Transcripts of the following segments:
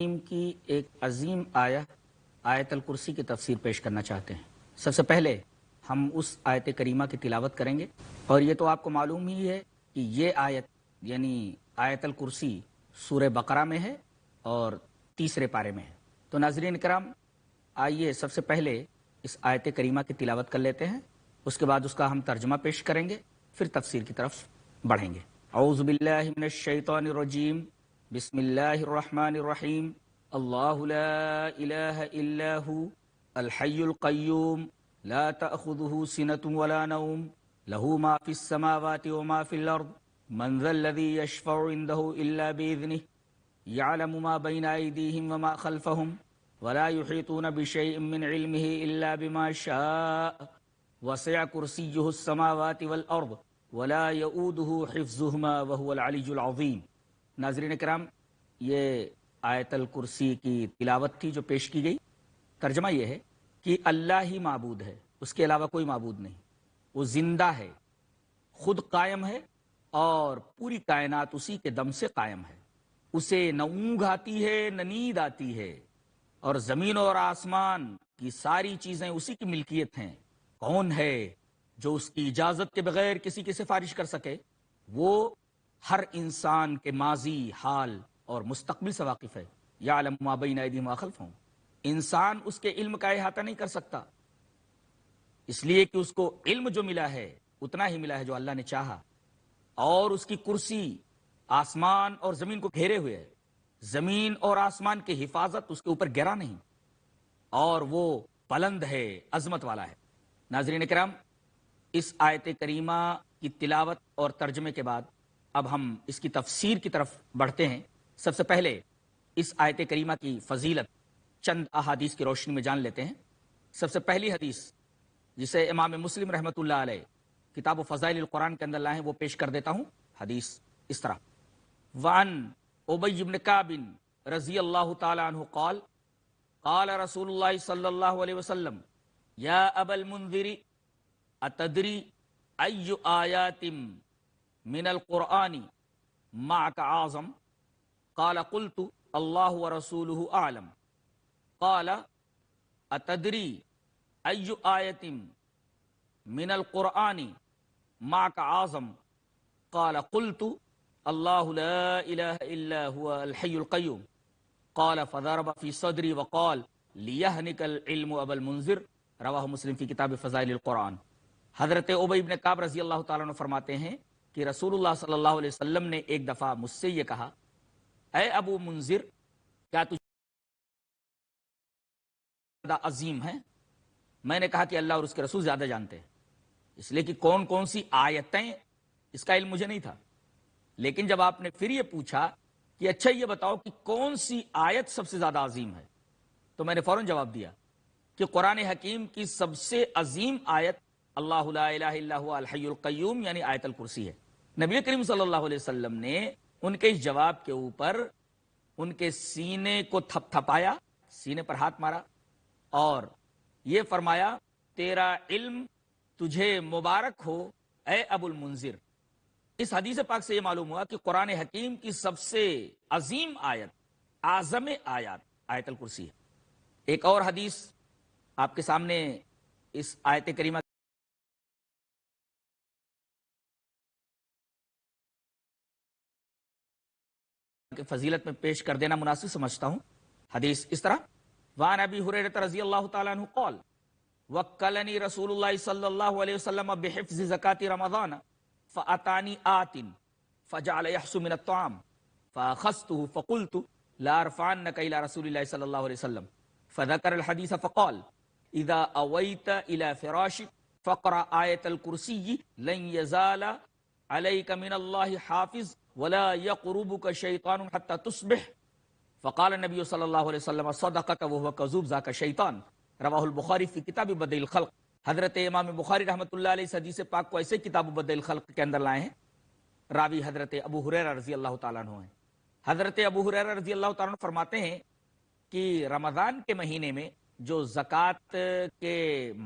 کی ایک عظیم آیت الکرسی کی تفسیر پیش کرنا چاہتے ہیں۔ سب سے پہلے ہم اس آیت کریمہ کی تلاوت کریں گے، اور یہ تو آپ کو معلوم ہی ہے کہ یہ آیت یعنی آیت الکرسی سورہ بقرہ میں ہے اور تیسرے پارے میں ہے۔ تو ناظرین اکرام، آئیے سب سے پہلے اس آیت کریمہ کی تلاوت کر لیتے ہیں، اس کے بعد اس کا ہم ترجمہ پیش کریں گے، پھر تفسیر کی طرف بڑھیں گے۔ اعوذ باللہ من الشیطان الرجیم، بسم اللہ الرحمن الرحیم۔ اللہ لا الہ الا ہو الحی القیوم لا تأخذہ سنۃ ولا نوم لہ ما فی السماوات وما فی الارض من ذا الذی یشفع عندہ الا بإذنہ یعلم ما بین ایدیہم وما خلفہم ولا یحیطون بشیء من علمہ الا بما شاء وسع کرسیہ السماوات والارض ولا یؤودہ حفظہما وہو العلی العظیم۔ ناظرین کرام، یہ آیت الکرسی کی تلاوت تھی جو پیش کی گئی۔ ترجمہ یہ ہے کہ اللہ ہی معبود ہے، اس کے علاوہ کوئی معبود نہیں۔ وہ زندہ ہے، خود قائم ہے، اور پوری کائنات اسی کے دم سے قائم ہے۔ اسے نہ اونگ آتی ہے نہ نیند آتی ہے، اور زمین اور آسمان کی ساری چیزیں اسی کی ملکیت ہیں۔ کون ہے جو اس کی اجازت کے بغیر کسی کی سفارش کر سکے؟ وہ ہر انسان کے ماضی، حال اور مستقبل سے واقف ہے۔ یعلم ما بین ایدیہم وما خلفہم۔ انسان اس کے علم کا احاطہ نہیں کر سکتا، اس لیے کہ اس کو علم جو ملا ہے اتنا ہی ملا ہے جو اللہ نے چاہا، اور اس کی کرسی آسمان اور زمین کو گھیرے ہوئے ہے۔ زمین اور آسمان کی حفاظت اس کے اوپر گرا نہیں، اور وہ بلند ہے، عظمت والا ہے۔ ناظرین کرام، اس آیت کریمہ کی تلاوت اور ترجمے کے بعد اب ہم اس کی تفسیر کی طرف بڑھتے ہیں۔ سب سے پہلے اس آیت کریمہ کی فضیلت چند احادیث کی روشنی میں جان لیتے ہیں۔ سب سے پہلی حدیث جسے امام مسلم رحمۃ اللہ علیہ کتاب و فضائل القرآن کے اندر لائے ہیں وہ پیش کر دیتا ہوں۔ حدیث اس طرح: وعن ابی بن کعب رضی اللہ تعالی عنہ قال قال رسول اللہ صلی اللہ علیہ وسلم یا ابا المنذر اتدری ای آیات من القرآن معك اعظم؟ قال قلت اللہ ورسولہ اعلم۔ قال اتدری ای آیت من القرآن معك اعظم؟ قال قلت اللہ لا الہ الا هو الحی القیوم۔ قال فضرب فی صدری وقال لیہنک العلم ابا المنذر، رواہ مسلم فی کتاب فضائل القرآن۔ حضرت ابی بن کعب رضی اللہ تعالیٰ عنہ فرماتے ہیں کہ رسول اللہ صلی اللہ علیہ وسلم نے ایک دفعہ مجھ سے یہ کہا، اے ابو منذر، کیا تجھے زیادہ عظیم ہے؟ میں نے کہا کہ اللہ اور اس کے رسول زیادہ جانتے ہیں، اس لیے کہ کون کون سی آیتیں اس کا علم مجھے نہیں تھا۔ لیکن جب آپ نے پھر یہ پوچھا کہ اچھا یہ بتاؤ کہ کون سی آیت سب سے زیادہ عظیم ہے، تو میں نے فوراً جواب دیا کہ قرآن حکیم کی سب سے عظیم آیت اللہ لا الہ الا هو الحی القیوم یعنی آیت الکرسی ہے۔ نبی کریم صلی اللہ علیہ وسلم نے ان کے اس جواب کے اوپر ان کے سینے کو تھپ تھپایا، سینے پر ہاتھ مارا، اور یہ فرمایا تیرا علم تجھے مبارک ہو اے ابو المنذر۔ اس حدیث پاک سے یہ معلوم ہوا کہ قرآن حکیم کی سب سے عظیم آیت، اعظم آیات آیت الکرسی ہے۔ ایک اور حدیث آپ کے سامنے اس آیت کریمہ کی فضیلت میں پیش کر دینا مناسب سمجھتا ہوں۔ حدیث اس طرح: وعن ابی ہریرہ رضی اللہ تعالی عنہ قال وکلنی رسول اللہ صلی اللہ علیہ وسلم بحفظ زکاة رمضان فاتانی آت فجعل یحسو من الطعام فاخذته فقلت لا ارفعنک الى رسول اللہ صلی اللہ علیہ وسلم فذکر الحدیث فقال اذا اویت الى فراشک فقرأ آیت الکرسی لن یزال علیک من اللہ حافظ ولا یقربک شیطان حتی تصبح۔ فقال النبی صلی اللہ علیہ وسلم صدقت وهو کذوب ذاک شیطان، رواہ البخاری فی کتاب بدء الخلق۔ حضرت امام بخاری رحمۃ اللہ علیہ اس حدیث پاک کو ایسے کتاب بدء الخلق کے اندر لائے ہیں۔ راوی حضرت ابو ہریرہ رضی اللہ تعالیٰ عنہ ہیں۔ حضرت ابو ہریرہ رضی اللہ تعالیٰ عنہ فرماتے ہیں کہ رمضان کے مہینے میں جو زکوٰۃ کے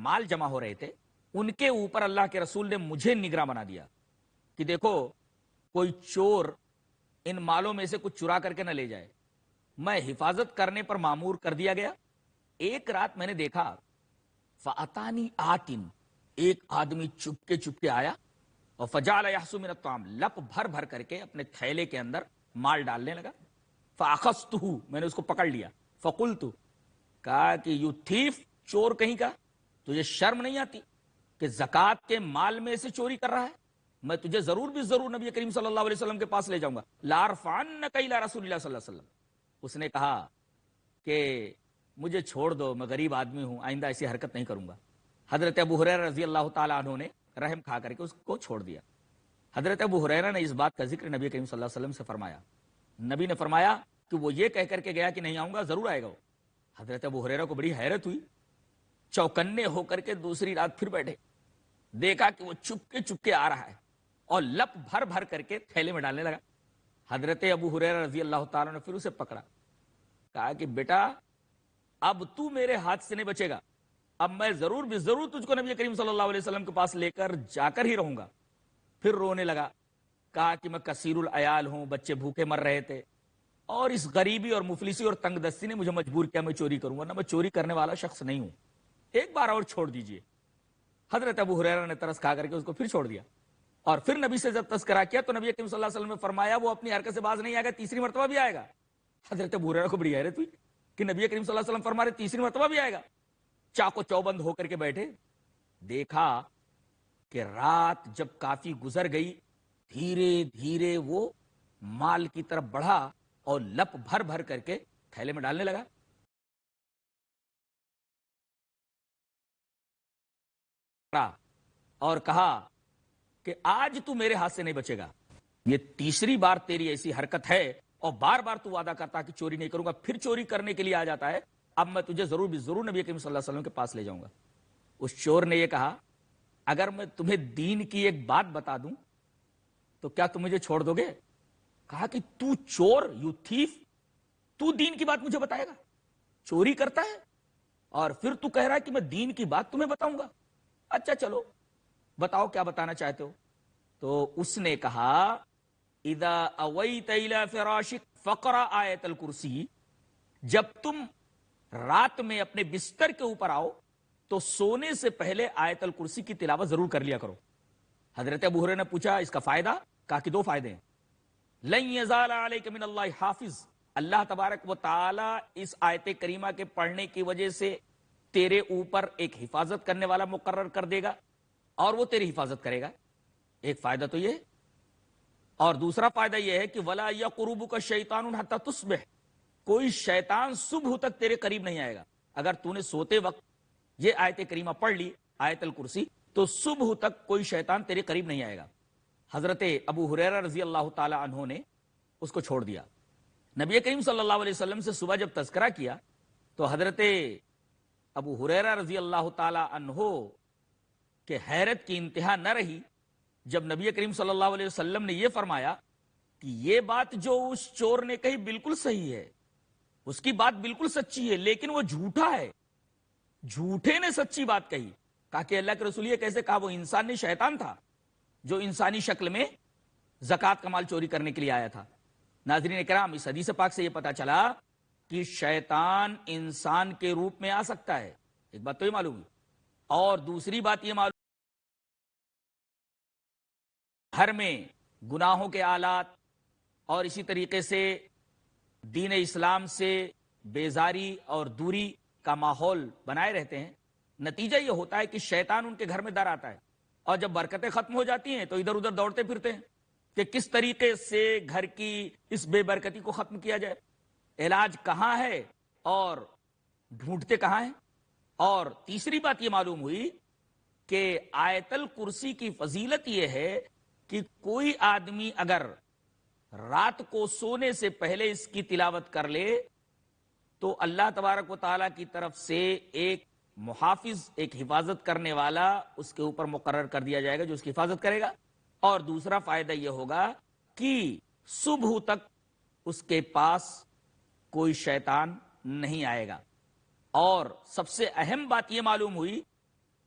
مال جمع ہو رہے تھے ان کے اوپر اللہ کے رسول نے مجھے نگراں بنا دیا کہ دیکھو کوئی چور ان مالوں میں سے کچھ چرا کر کے نہ لے جائے، میں حفاظت کرنے پر معمور کر دیا گیا. ایک رات میں نے دیکھا فَأَتَانِي آتٍ، ایک آدمی چپکے آیا اور فجعل یحسو من الطعام، لپ بھر بھر کر کے اپنے تھیلے کے اندر مال ڈالنے لگا. فَأَخَذْتُهُ، میں نے اس کو پکڑ لیا. فَقُلْتُ، کہا کہ یو تھیف، چور کہیں کا، تجھے شرم نہیں آتی کہ زکوٰۃ کے مال میں سے چوری کر رہا ہے؟ میں تجھے ضرور بھی ضرور نبی کریم صلی اللہ علیہ وسلم کے پاس لے جاؤں گا. لَأَرْفَعَنَّكَ إِلَىٰ رَسُولِ اللَّهِ صلی اللہ علیہ وسلم. اس نے کہا کہ مجھے چھوڑ دو، میں غریب آدمی ہوں، آئندہ ایسی حرکت نہیں کروں گا. حضرت ابو ہریرہ رضی اللہ تعالیٰ عنہ نے رحم کھا کر کے اس کو چھوڑ دیا. حضرت ابو ہریرہ نے اس بات کا ذکر نبی کریم صلی اللہ علیہ وسلم سے فرمایا. نبی نے فرمایا کہ وہ یہ کہہ کر کے گیا کہ نہیں آؤں گا، ضرور آئے گا وہ. حضرت ابو ہریرہ کو بڑی حیرت ہوئی، چوکنے ہو کر کے دوسری رات پھر بیٹھے، دیکھا کہ وہ چپکے آ رہا ہے اور لپ بھر بھر کر کے تھیلے میں ڈالنے لگا. حضرت ابو ہریرہ رضی اللہ تعالیٰ نے پھر اسے پکڑا، کہا کہ بیٹا اب تو میرے ہاتھ سے نہیں بچے گا، اب میں ضرور بھی ضرور تجھ کو نبی کریم صلی اللہ علیہ وسلم کے پاس لے کر جا کر ہی رہوں گا. پھر رونے لگا، کہا کہ میں کثیر العیال ہوں، بچے بھوکے مر رہے تھے، اور اس غریبی اور مفلسی اور تنگ دستی نے مجھے مجبور کیا میں چوری کروں، ورنہ میں چوری کرنے والا شخص نہیں ہوں، ایک بار اور چھوڑ دیجئے. حضرت ابو ہریرہ نے ترس کھا کر کے اس کو پھر چھوڑ دیا. اور پھر نبی سے جب تذکرہ کیا تو نبی کریم صلی اللہ علیہ وسلم نے فرمایا وہ اپنی حرکت سے باز نہیں آئے گا، تیسری مرتبہ بھی آئے گا. حضرت ابو ہریرہ کو بڑی حیرت ہوئی کہ نبی کریم صلی اللہ علیہ وسلم فرما رہے تیسری مرتبہ بھی آئے گا. چاقو چوبند ہو کر کے بیٹھے، دیکھا کہ رات جب کافی گزر گئی، دھیرے دھیرے وہ مال کی طرف بڑھا اور لپ بھر بھر کر کے تھیلے میں ڈالنے لگا. اور کہا کہ آج تو میرے ہاتھ سے نہیں بچے گا، یہ تیسری بار تیری ایسی حرکت ہے اور بار بار تو وعدہ کرتا کہ چوری نہیں کروں گا، پھر چوری کرنے کے لیے آ جاتا ہے. اب میں تجھے ضرور بھی ضرور نبی کریم صلی اللہ علیہ وسلم کے پاس لے جاؤں گا. اس چور نے یہ کہا اگر میں تمہیں دین کی ایک بات بتا دوں تو کیا تم مجھے چھوڑ دو گے؟ کہا کہ تو چور، یو تھیف، تو دین کی بات مجھے بتائے گا؟ چوری کرتا ہے اور پھر تو کہہ رہا ہے کہ میں دین کی بات تمہیں بتاؤں گا. اچھا چلو بتاؤ کیا بتانا چاہتے ہو. تو اس نے کہا اذا اویت الی فراشک فقرا آیت الکرسی، جب تم رات میں اپنے بستر کے اوپر آؤ تو سونے سے پہلے آیت الکرسی کی تلاوت ضرور کر لیا کرو. حضرت ابو ہریرہ نے پوچھا اس کا فائدہ؟ کہا کہ دو فائدے ہیں. لن یزال علیک من اللہ حافظ، اللہ تبارک و تعالی اس آیت کریمہ کے پڑھنے کی وجہ سے تیرے اوپر ایک حفاظت کرنے والا مقرر کر دے گا اور وہ تیری حفاظت کرے گا. ایک فائدہ تو یہ، اور دوسرا فائدہ یہ ہے کہ ولا یقربک الشیطان حتی تصبح، کوئی شیطان صبح تک تیرے قریب نہیں آئے گا. اگر تو نے سوتے وقت یہ آیت کریمہ پڑھ لی آیت الکرسی تو صبح تک کوئی شیطان تیرے قریب نہیں آئے گا. حضرت ابو ہریرہ رضی اللہ تعالی عنہ نے اس کو چھوڑ دیا. نبی کریم صلی اللہ علیہ وسلم سے صبح جب تذکرہ کیا تو حضرت ابو ہریرہ رضی اللہ تعالی عنہ کہ حیرت کی انتہا نہ رہی جب نبی کریم صلی اللہ علیہ وسلم نے یہ فرمایا کہ یہ بات جو اس چور نے کہی بالکل صحیح ہے، اس کی بات بالکل سچی ہے، لیکن وہ جھوٹا ہے، جھوٹے نے سچی بات کہی. کہا کہ اللہ کے رسول یہ کیسے؟ کہا وہ انسان نہیں شیطان تھا جو انسانی شکل میں زکوٰۃ کا مال چوری کرنے کے لیے آیا تھا. ناظرین کرام، اس حدیث پاک سے یہ پتا چلا کہ شیطان انسان کے روپ میں آ سکتا ہے. ایک بات تو یہ معلوم ہے، اور دوسری بات یہ معلوم گھر میں گناہوں کے آلات اور اسی طریقے سے دین اسلام سے بیزاری اور دوری کا ماحول بنائے رہتے ہیں. نتیجہ یہ ہوتا ہے کہ شیطان ان کے گھر میں در آتا ہے اور جب برکتیں ختم ہو جاتی ہیں تو ادھر ادھر دوڑتے پھرتے ہیں کہ کس طریقے سے گھر کی اس بے برکتی کو ختم کیا جائے. علاج کہاں ہے اور ڈھونڈتے کہاں ہیں. اور تیسری بات یہ معلوم ہوئی کہ آیت الکرسی کی فضیلت یہ ہے کہ کوئی آدمی اگر رات کو سونے سے پہلے اس کی تلاوت کر لے تو اللہ تبارک و تعالیٰ کی طرف سے ایک محافظ، ایک حفاظت کرنے والا اس کے اوپر مقرر کر دیا جائے گا جو اس کی حفاظت کرے گا. اور دوسرا فائدہ یہ ہوگا کہ صبح تک اس کے پاس کوئی شیطان نہیں آئے گا. اور سب سے اہم بات یہ معلوم ہوئی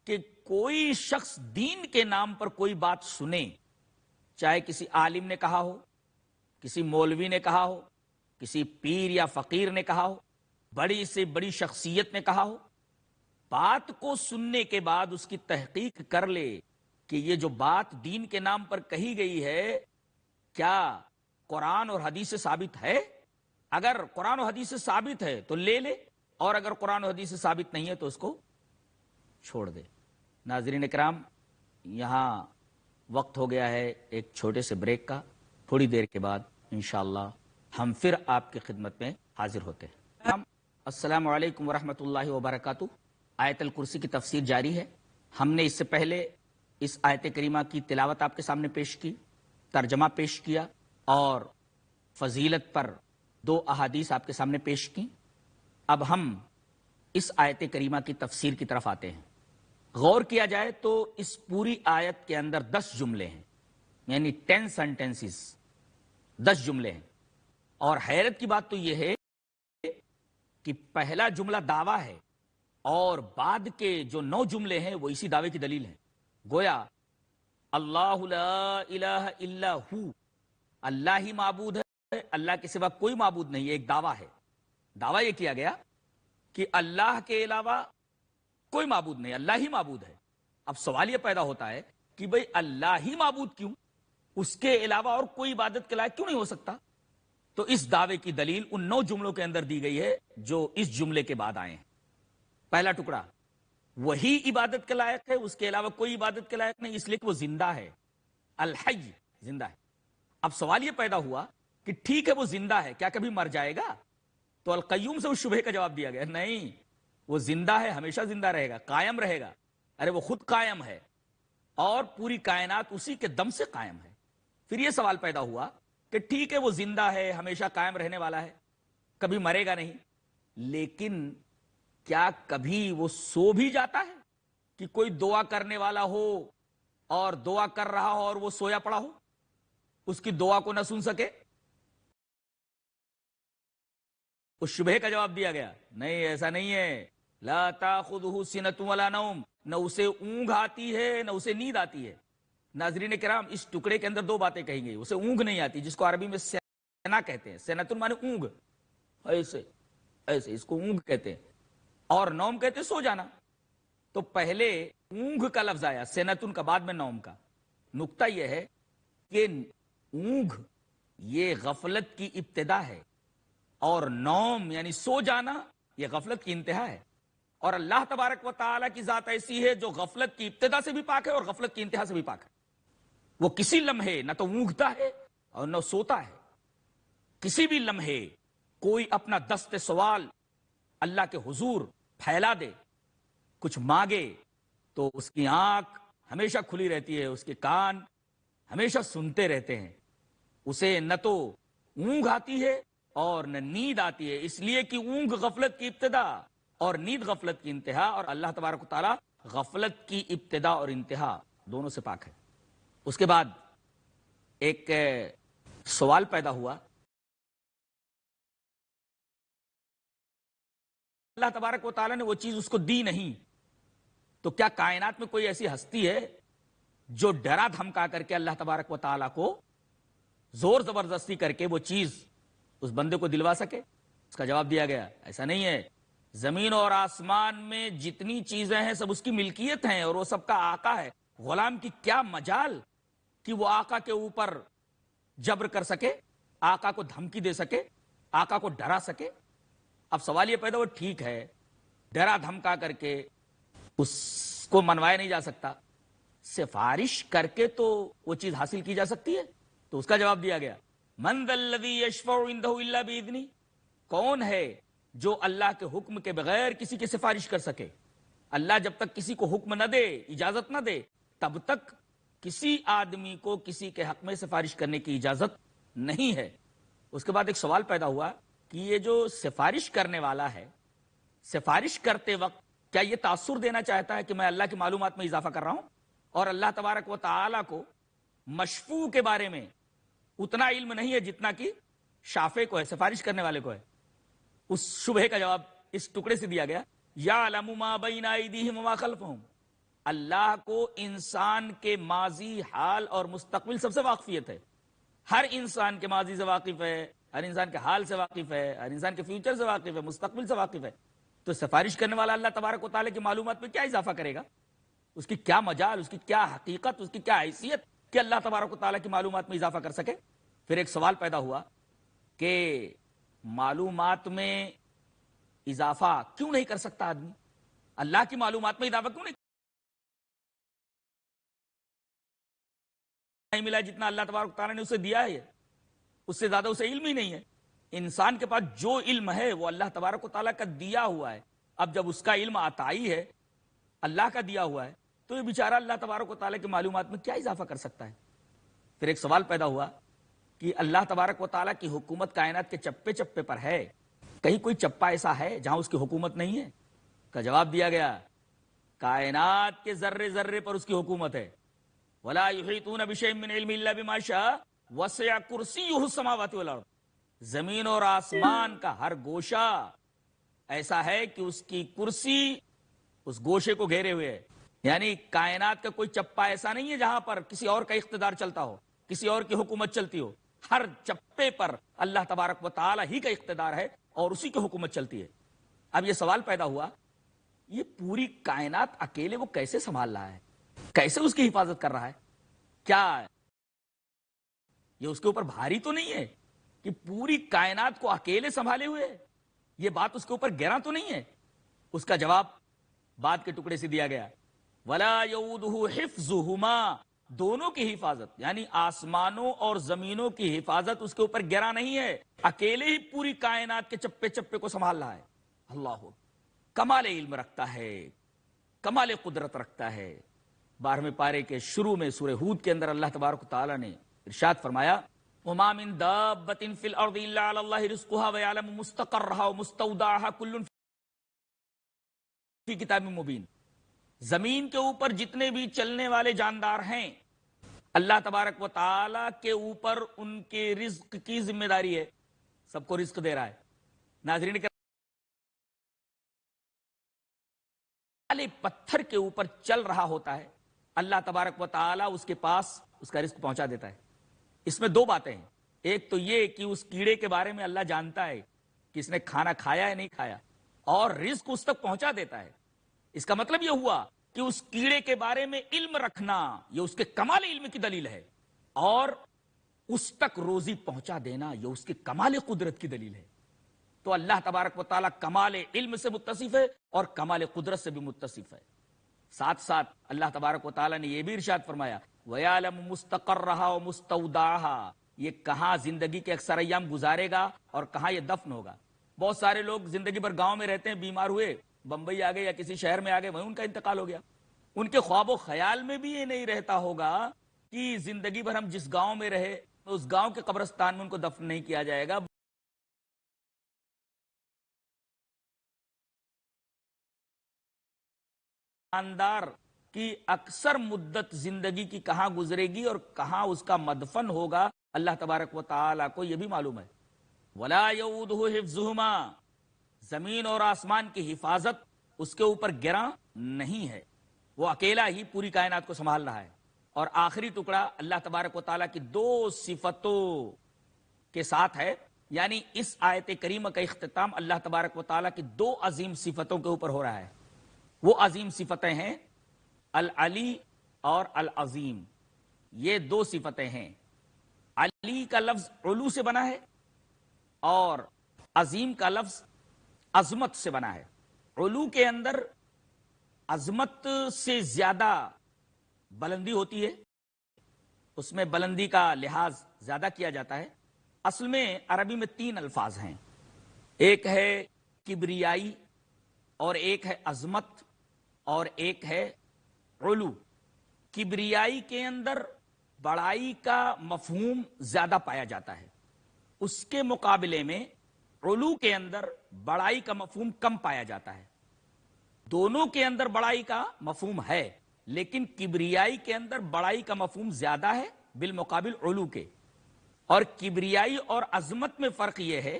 کہ کوئی شخص دین کے نام پر کوئی بات سنے، چاہے کسی عالم نے کہا ہو، کسی مولوی نے کہا ہو، کسی پیر یا فقیر نے کہا ہو، بڑی سے بڑی شخصیت نے کہا ہو، بات کو سننے کے بعد اس کی تحقیق کر لے کہ یہ جو بات دین کے نام پر کہی گئی ہے کیا قرآن اور حدیث سے ثابت ہے؟ اگر قرآن و حدیث سے ثابت ہے تو لے لے، اور اگر قرآن و حدیث سے ثابت نہیں ہے تو اس کو چھوڑ دے۔ ناظرین اکرام، یہاں وقت ہو گیا ہے ایک چھوٹے سے بریک کا، تھوڑی دیر کے بعد انشاءاللہ ہم پھر آپ کی خدمت میں حاضر ہوتے ہیں۔ السلام علیکم ورحمۃ اللہ وبرکاتہ۔ آیت الکرسی کی تفسیر جاری ہے۔ ہم نے اس سے پہلے اس آیت کریمہ کی تلاوت آپ کے سامنے پیش کی، ترجمہ پیش کیا، اور فضیلت پر 2 احادیث آپ کے سامنے پیش کی۔ اب ہم اس آیت کریمہ کی تفسیر کی طرف آتے ہیں۔ غور کیا جائے تو اس پوری آیت کے اندر 10 جملے ہیں، یعنی 10 سینٹنسز، 10 جملے ہیں۔ اور حیرت کی بات تو یہ ہے کہ پہلا جملہ دعویٰ ہے اور بعد کے جو 9 جملے ہیں وہ اسی دعوے کی دلیل ہیں۔ گویا اللہ لا الہ الا ہو، اللہ ہی معبود ہے، اللہ کے سوا کوئی معبود نہیں، یہ ایک دعویٰ ہے۔ دعویٰ یہ کیا گیا کہ اللہ کے علاوہ کوئی معبود نہیں، اللہ ہی معبود ہے۔ اب سوال یہ پیدا ہوتا ہے کہ بھئی اللہ ہی معبود کیوں؟ اس کے علاوہ اور کوئی عبادت کے لائق کیوں نہیں ہو سکتا؟ تو اس دعوے کی دلیل ان 9 جملوں کے اندر دی گئی ہے جو اس جملے کے بعد آئے ہیں۔ پہلا ٹکڑا، وہی عبادت کے لائق ہے، اس کے علاوہ کوئی عبادت کے لائق نہیں، اس لیے کہ وہ زندہ ہے، الحی، زندہ ہے۔ اب سوال یہ پیدا ہوا کہ ٹھیک ہے وہ زندہ ہے، کیا کبھی مر جائے گا؟ تو القیوم سے اس شبہے کا جواب دیا گیا، نہیں، وہ زندہ ہے، ہمیشہ زندہ رہے گا، قائم رہے گا۔ ارے وہ خود قائم ہے اور پوری کائنات اسی کے دم سے قائم ہے۔ پھر یہ سوال پیدا ہوا کہ ٹھیک ہے وہ زندہ ہے، ہمیشہ قائم رہنے والا ہے، کبھی مرے گا نہیں، لیکن کیا کبھی وہ سو بھی جاتا ہے کہ کوئی دعا کرنے والا ہو اور دعا کر رہا ہو اور وہ سویا پڑا ہو، اس کی دعا کو نہ سن سکے؟ اس شبہے کا جواب دیا گیا، نہیں، ایسا نہیں ہے۔ لا تاخذہ سنۃ ولا نوم، نہ اسے اونگ آتی ہے نہ اسے نیند آتی ہے۔ ناظرین کرام، اس ٹکڑے کے اندر 2 باتیں کہیں گئی۔ اسے اونگ نہیں آتی، جس کو عربی میں سینا کہتے ہیں، سینتن مانے اونگ، ایسے ایسے اس کو اونگ کہتے ہیں، اور نوم کہتے ہیں سو جانا۔ تو پہلے اونگ کا لفظ آیا، سینتن کا، بعد میں نوم کا۔ نقطہ یہ ہے کہ اونگ یہ غفلت کی ابتدا ہے، اور نوم یعنی سو جانا یہ غفلت کی انتہا ہے۔ اور اللہ تبارک و تعالیٰ کی ذات ایسی ہے جو غفلت کی ابتدا سے بھی پاک ہے اور غفلت کی انتہا سے بھی پاک ہے۔ وہ کسی لمحے نہ تو اونگتا ہے اور نہ سوتا ہے۔ کسی بھی لمحے کوئی اپنا دست سوال اللہ کے حضور پھیلا دے، کچھ مانگے، تو اس کی آنکھ ہمیشہ کھلی رہتی ہے، اس کے کان ہمیشہ سنتے رہتے ہیں۔ اسے نہ تو اونگ آتی ہے اور نہ نیند آتی ہے، اس لیے کہ اونگ غفلت کی ابتدا اور نیند غفلت کی انتہا، اور اللہ تبارک و تعالی غفلت کی ابتدا اور انتہا دونوں سے پاک ہے۔ اس کے بعد ایک سوال پیدا ہوا، اللہ تبارک و تعالی نے وہ چیز اس کو دی نہیں، تو کیا کائنات میں کوئی ایسی ہستی ہے جو ڈرا دھمکا کر کے اللہ تبارک و تعالی کو زور زبردستی کر کے وہ چیز اس بندے کو دلوا سکے؟ اس کا جواب دیا گیا، ایسا نہیں ہے۔ زمین اور آسمان میں جتنی چیزیں ہیں سب اس کی ملکیت ہیں اور وہ سب کا آقا ہے۔ غلام کی کیا مجال کہ وہ آقا کے اوپر جبر کر سکے، آقا کو دھمکی دے سکے، آقا کو ڈرا سکے؟ اب سوال یہ پیدا ہوا، ٹھیک ہے ڈرا دھمکا کر کے اس کو منوایا نہیں جا سکتا، سفارش کر کے تو وہ چیز حاصل کی جا سکتی ہے؟ تو اس کا جواب دیا گیا، من ذا الذی یشفع عندہ الا باذنہ، کون ہے جو اللہ کے حکم کے بغیر کسی کی سفارش کر سکے؟ اللہ جب تک کسی کو حکم نہ دے، اجازت نہ دے، تب تک کسی آدمی کو کسی کے حق میں سفارش کرنے کی اجازت نہیں ہے۔ اس کے بعد ایک سوال پیدا ہوا کہ یہ جو سفارش کرنے والا ہے، سفارش کرتے وقت کیا یہ تاثر دینا چاہتا ہے کہ میں اللہ کی معلومات میں اضافہ کر رہا ہوں، اور اللہ تبارک و تعالی کو مشفوع کے بارے میں اتنا علم نہیں ہے جتنا کہ شافع کو ہے، سفارش کرنے والے کو ہے؟ اس شبہے کا جواب اس ٹکڑے سے دیا گیا، یعلم ما بین ایدیہم وما خلفہم، اللہ کو انسان کے ماضی، حال اور مستقبل سب سے واقفیت ہے۔ ہر انسان کے ماضی سے واقف ہے، ہر انسان کے حال سے واقف ہے، ہر انسان کے فیوچر سے واقف ہے، مستقبل سے واقف ہے، تو سفارش کرنے والا اللہ تبارک و تعالیٰ کی معلومات میں کیا اضافہ کرے گا؟ اس کی کیا مجال، اس کی کیا حقیقت، اس کی کیا حیثیت کہ اللہ تبارک و تعالیٰ کی معلومات میں اضافہ کر سکے؟ پھر ایک سوال پیدا ہوا کہ معلومات میں اضافہ کیوں نہیں کر سکتا آدمی؟ اللہ کی معلومات میں اضافہ کیوں نہیں ملا جتنا اللہ تبارک و تعالیٰ نے اسے دیا ہے؟ اس سے زیادہ اسے علم ہی نہیں ہے۔ انسان کے پاس جو علم ہے وہ اللہ تبارک و تعالیٰ کا دیا ہوا ہے۔ اب جب اس کا علم عطائی ہے، اللہ کا دیا ہوا ہے، تو یہ بیچارہ اللہ تبارک و تعالیٰ کی معلومات میں کیا اضافہ کر سکتا ہے؟ پھر ایک سوال پیدا ہوا کہ اللہ تبارک و تعالیٰ کی حکومت کائنات کے چپے چپے پر ہے، کہیں کوئی چپا ایسا ہے جہاں اس کی حکومت نہیں ہے؟ کا جواب دیا گیا، کائنات کے ذرے ذرے پر اس کی حکومت ہے۔ وَلَا يُحِيطُونَ بِشَيْءٍ مِّنْ عِلْمِ إِلَّا بِمَا شَاءَ وَسِعَ كُرْسِيُّهُ السَّمَاوَاتِ وَالْأَرْضَ۔ زمین اور آسمان کا ہر گوشہ ایسا ہے کہ اس کی کرسی اس گوشے کو گھیرے ہوئے ہے۔ یعنی کائنات کا کوئی چپا ایسا نہیں ہے جہاں پر کسی اور کا اقتدار چلتا ہو، کسی اور کی حکومت چلتی ہو۔ ہر چپے پر اللہ تبارک و تعالیٰ ہی کا اقتدار ہے اور اسی کی حکومت چلتی ہے۔ اب یہ سوال پیدا ہوا، یہ پوری کائنات اکیلے وہ کیسے سنبھال رہا ہے؟ کیسے اس کی حفاظت کر رہا ہے؟ کیا یہ اس کے اوپر بھاری تو نہیں ہے کہ پوری کائنات کو اکیلے سنبھالے ہوئے؟ یہ بات اس کے اوپر گراں تو نہیں ہے؟ اس کا جواب بعد کے ٹکڑے سے دیا گیا، وَلَا يَؤُودُهُ حِفْظُهُمَا۔ دونوں کی حفاظت یعنی آسمانوں اور زمینوں کی حفاظت اس کے اوپر گراں نہیں ہے، اکیلے ہی پوری کائنات کے چپے چپے کو سنبھال رہا ہے۔ اللہ کمال علم رکھتا ہے، کمال قدرت رکھتا ہے۔ 12ویں پارے کے شروع میں سورہ ہود کے اندر اللہ تبارک و تعالیٰ نے ارشاد فرمایا، وَمَا مِن دَابَّةٍ فِي الْأَرْضِ إِلَّا عَلَى اللَّهِ رِزْقُهَا وَيَعْلَمُ مُسْتَقَرَّهَا وَمُسْتَوْدَعَهَا كُلٌّ فِي كِتَابٍ مُبِينٍ۔ زمین کے اوپر جتنے بھی چلنے والے جاندار ہیں، اللہ تبارک و تعالیٰ کے اوپر ان کے رزق کی ذمہ داری ہے، سب کو رزق دے رہا ہے۔ ناظرین کے پتھر کے اوپر چل رہا ہوتا ہے، اللہ تبارک و تعالیٰ اس کے پاس اس کا رزق پہنچا دیتا ہے۔ اس میں دو باتیں ہیں، ایک تو یہ کہ اس کیڑے کے بارے میں اللہ جانتا ہے کہ اس نے کھانا کھایا ہے نہیں کھایا، اور رزق اس تک پہنچا دیتا ہے۔ اس کا مطلب یہ ہوا کہ اس کیڑے کے بارے میں علم رکھنا یہ اس کے کمال علم کی دلیل ہے، اور اس تک روزی پہنچا دینا یہ اس کے کمال قدرت کی دلیل ہے۔ تو اللہ تبارک و تعالیٰ کمال علم سے متصف ہے اور کمال قدرت سے بھی متصف ہے۔ ساتھ ساتھ اللہ تبارک و تعالیٰ نے یہ بھی ارشاد فرمایا، وَيَعْلَمُ مُسْتَقَرَّهَا وَمُسْتَوْدَعَهَا۔ یہ کہاں زندگی کے اکثر ایام گزارے گا اور کہاں یہ دفن ہوگا۔ بہت سارے لوگ زندگی بھر گاؤں میں رہتے ہیں، بیمار ہوئے بمبئی آ گئے یا کسی شہر میں آ گئے، وہیں ان کا انتقال ہو گیا۔ ان کے خواب و خیال میں بھی یہ نہیں رہتا ہوگا کہ زندگی بھر ہم جس گاؤں میں رہے اس گاؤں کے قبرستان میں ان کو دفن نہیں کیا جائے گا۔ جاندار کی اکثر مدت زندگی کی کہاں گزرے گی اور کہاں اس کا مدفن ہوگا، اللہ تبارک و تعالیٰ کو یہ بھی معلوم ہے۔ وَلَا يَؤُودُهُ حِفْظُهُمَا۔ زمین اور آسمان کی حفاظت اس کے اوپر گراں نہیں ہے، وہ اکیلا ہی پوری کائنات کو سنبھال رہا ہے۔ اور آخری ٹکڑا اللہ تبارک و تعالیٰ کی دو صفتوں کے ساتھ ہے، یعنی اس آیت کریمہ کا اختتام اللہ تبارک و تعالیٰ کی دو عظیم صفتوں کے اوپر ہو رہا ہے۔ وہ عظیم صفتیں ہیں العلی اور العظیم۔ یہ دو صفتیں ہیں، علی کا لفظ علو سے بنا ہے اور عظیم کا لفظ عظمت سے بنا ہے۔ علو کے اندر عظمت سے زیادہ بلندی ہوتی ہے، اس میں بلندی کا لحاظ زیادہ کیا جاتا ہے۔ اصل میں عربی میں تین الفاظ ہیں، ایک ہے کبریائی اور ایک ہے عظمت اور ایک ہے علو۔ کبریائی کے اندر بڑائی کا مفہوم زیادہ پایا جاتا ہے، اس کے مقابلے میں علو کے اندر بڑائی کا مفہوم کم پایا جاتا ہے۔ دونوں کے اندر بڑائی کا مفہوم ہے، لیکن کبریائی کے اندر بڑائی کا مفہوم زیادہ ہے بالمقابل علو کے۔ اور کبریائی اور عظمت میں فرق یہ ہے،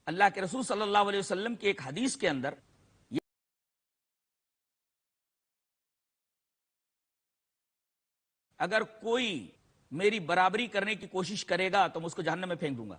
اللہ کے رسول صلی اللہ علیہ وسلم کی ایک حدیث کے اندر اگر کوئی میری برابری کرنے کی کوشش کرے گا تو میں اس کو جہنم میں پھینک دوں گا۔